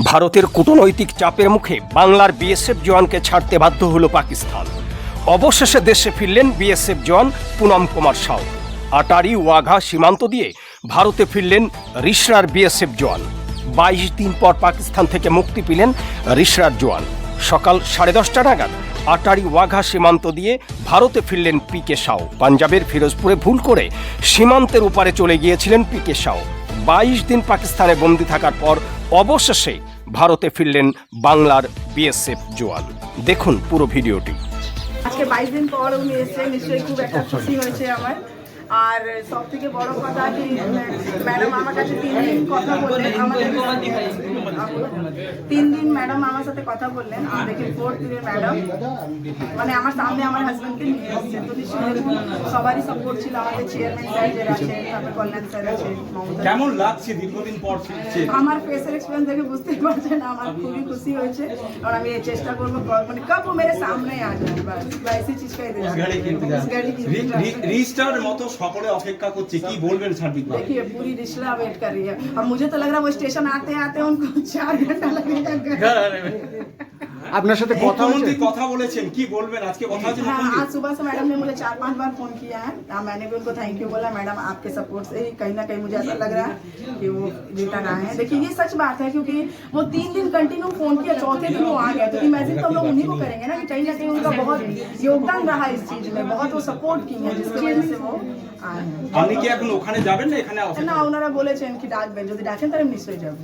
ভারতের কূটনৈতিক চাপের মুখে বাংলার বিএসএফ জওয়ানকে ছাড়তে বাধ্য হল পাকিস্তান। অবশেষে দেশে ফিরলেন বিএসএফ জওয়ান পুনম কুমার সাউ। আটারি ওয়াঘা সীমান্ত দিয়ে ভারতে ফিরলেন রিসরার বিএসএফ জওয়ান। 22 দিন পর পাকিস্তান থেকে মুক্তি পেলেন রিসরার জওয়ান। সকাল 10:30 নাগাদ আটারি ওয়াঘা সীমান্ত দিয়ে ভারতে ফিরলেন পিকে সাউ। পাঞ্জাবের ফিরোজপুরে ভুল করে সীমান্তের উপারে চলে গিয়েছিলেন পিকে সাউ। 22 দিন পাকিস্তানে বন্দী থাকার পর অবশেষে ভারতে ফিরলেন বাংলার বিএসএফ জওয়ান। দেখুন পুরো ভিডিওটি। আজকে 22 দিন পর উনি এসে নিশ্চয়ই খুব একটা খুশি হয়েছে আমার। আর সব থেকে বড় কথা কি ম্যাডাম আমার কাছে 3 দিন কথা বললেন, আমাদের 3 দিন ম্যাডাম আমার সাথে কথা বললেন। আর দেখি 4th দিনে ম্যাডাম মানে আমার সামনে আমার হাজবেন্ডকে নিয়ে এসেছেন। তো নিশ্চয়ই সবারই সাপোর্ট ছিল, আমাদের চেয়ারম্যান স্যার যারা আছেন, তারপরে কল্যাণ স্যার আছেন। কেমন লাগছে দীর্ঘদিন পর ফিরছে? আমার ফেসের এক্সপ্রেশন দেখে বুঝতেই পারছেন আমার খুবই খুশি হয়েছে। আর আমি এই চেষ্টা করবো মানে কব মেরে সামনে आ जाए बस वैसी चीज का রিস্টার মতো সকলে অপেক্ষা করছে, কি বলবেন সার্বিক? देखिए पूरी रिश्ता वेट कर रही है और मुझे तो लग रहा है वो स्टेशन आते आते उनको 4 घंटा लगेगा घर आने में। আপনার সাথে কথা বলেছেন, কি বলবেন? আজকে কথা হচ্ছে हाँ, आज सुबह से मैडम ने मुझे 4-5 बार फोन किया है। मैंने भी उनको थैंक यू बोला। मैडम आपके सपोर्ट से ही कहीं ना कहीं मुझे ऐसा लग रहा है कि वो रिटर्न आए हैं। देखिए ये सच बात है क्योंकि वो 3 दिन कंटिन्यू फोन किया, चौथे दिन वो आ गया। तो इमेजिन तो हम लोग उन्हीं को करेंगे ना कि कहीं ना कहीं उनका बहुत योगदान रहा इस चीज में, बहुत वो सपोर्ट की है जिसकी वजह से वो आए हैं। আপনি কি এখন ওখানে যাবেন না এখানে? না ওনারা বলেছেন কি ডাকবেন, যদি ডাকেন তাহলে নিশ্চয়ই যাবো।